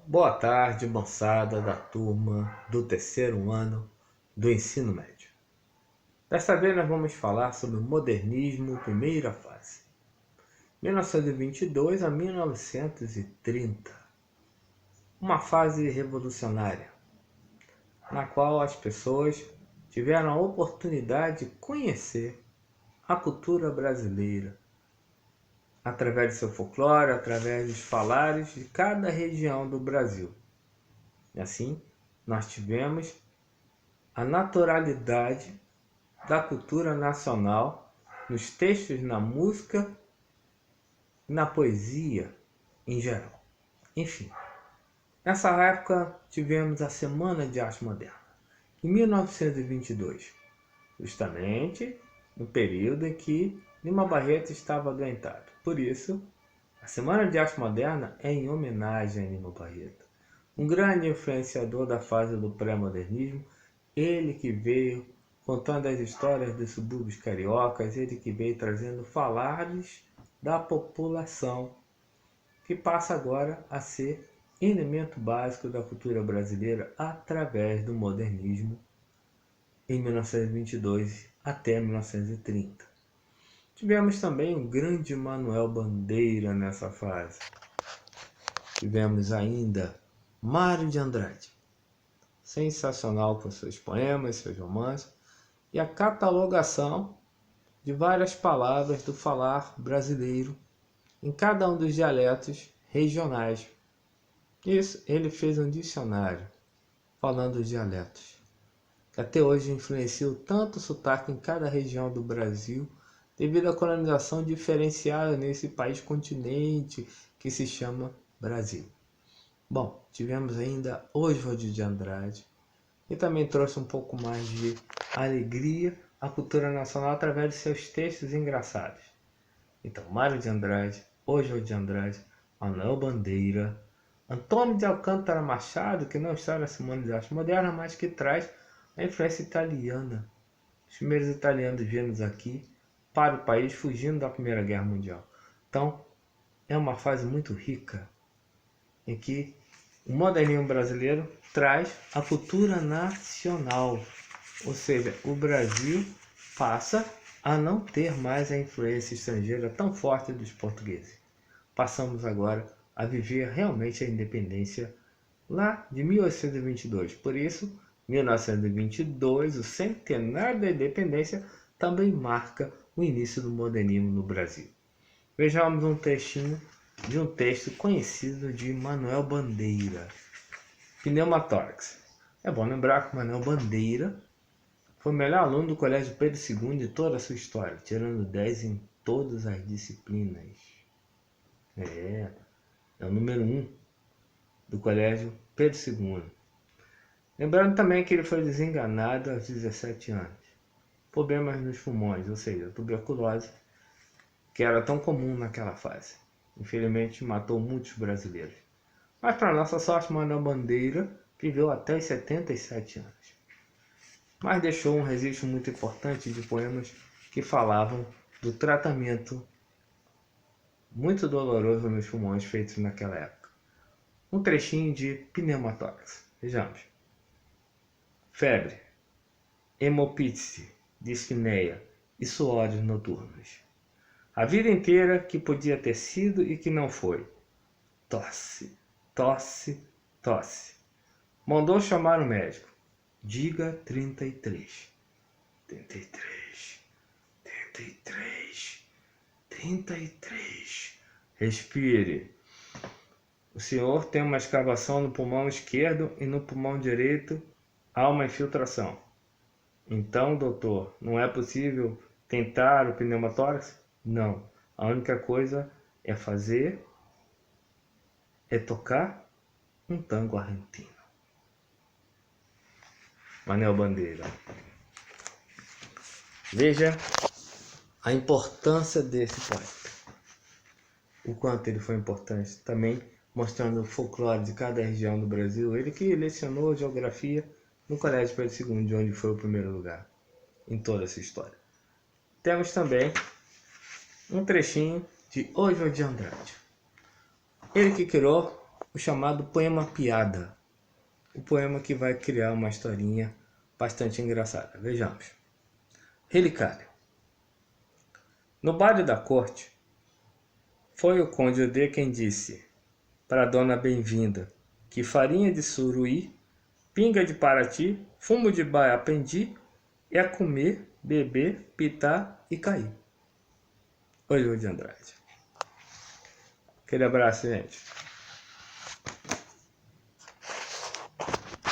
Boa tarde, moçada da turma do terceiro ano do ensino médio. Desta vez nós vamos falar sobre o modernismo, primeira fase, 1922 a 1930. Uma fase revolucionária, na qual as pessoas tiveram a oportunidade de conhecer a cultura brasileira, através do seu folclore, através dos falares de cada região do Brasil. E assim, nós tivemos a naturalidade da cultura nacional nos textos, na música e na poesia em geral. Enfim, nessa época tivemos a Semana de Arte Moderna, em 1922, justamente no período em que Lima Barreto estava adoentado. Por isso, a Semana de Arte Moderna é em homenagem a Lima Barreto, um grande influenciador da fase do pré-modernismo, ele que veio contando as histórias dos subúrbios cariocas, ele que veio trazendo falares da população, que passa agora a ser elemento básico da cultura brasileira através do modernismo em 1922 até 1930. Tivemos também o grande Manuel Bandeira nessa fase. Tivemos ainda Mário de Andrade, sensacional com seus poemas, seus romances, e a catalogação de várias palavras do falar brasileiro em cada um dos dialetos regionais. Isso, ele fez um dicionário falando os dialetos, que até hoje influenciou tanto o sotaque em cada região do Brasil, devido à colonização diferenciada nesse país continente que se chama Brasil. Bom, tivemos ainda Oswald de Andrade, e também trouxe um pouco mais de alegria à cultura nacional através de seus textos engraçados. Então, Mário de Andrade, Oswald de Andrade, Manuel Bandeira, Antônio de Alcântara Machado, que não está na Semana de Arte Moderna, mas que traz a influência italiana. Os primeiros italianos vindo aqui para o país, fugindo da Primeira Guerra Mundial. Então, é uma fase muito rica, em que o modernismo brasileiro traz a cultura nacional, ou seja, o Brasil passa a não ter mais a influência estrangeira tão forte dos portugueses. Passamos agora a viver realmente a independência lá de 1822. Por isso, 1922, o centenário da independência, também marca o início do modernismo no Brasil. Vejamos um trechinho de um texto conhecido de Manuel Bandeira, Pneumatórax. É bom lembrar que Manuel Bandeira foi o melhor aluno do Colégio Pedro II de toda a sua história, tirando 10 em todas as disciplinas. É o número 1 do Colégio Pedro II. Lembrando também que ele foi desenganado aos 17 anos. Problemas nos pulmões, ou seja, tuberculose, que era tão comum naquela fase. Infelizmente matou muitos brasileiros. Mas para nossa sorte, Manuel Bandeira viveu até os 77 anos. Mas deixou um registro muito importante de poemas que falavam do tratamento muito doloroso nos pulmões feitos naquela época. Um trechinho de Pneumatórax. Vejamos. Febre, hemoptise, dispneia e suores noturnos. A vida inteira que podia ter sido e que não foi. Tosse, tosse, tosse. Mandou chamar o médico. Diga 33. 33. 33. 33. Respire. O senhor tem uma escavação no pulmão esquerdo e no pulmão direito há uma infiltração. Então, doutor, não é possível tentar o pneumatórax? Não. A única coisa é tocar um tango argentino. Manuel Bandeira. Veja a importância desse poeta. O quanto ele foi importante. Também mostrando o folclore de cada região do Brasil. Ele que lecionou geografia no Colégio Pedro II, de onde foi o primeiro lugar em toda essa história. Temos também um trechinho de Oswald de Andrade. Ele que criou o chamado poema piada, o poema que vai criar uma historinha bastante engraçada. Vejamos. Relicário. No baile da corte, foi o conde D quem disse para a dona bem-vinda que farinha de suruí, pinga de Paraty, fumo de baiapendi é comer, beber, pitar e cair. Oswald de Andrade. Aquele abraço, gente.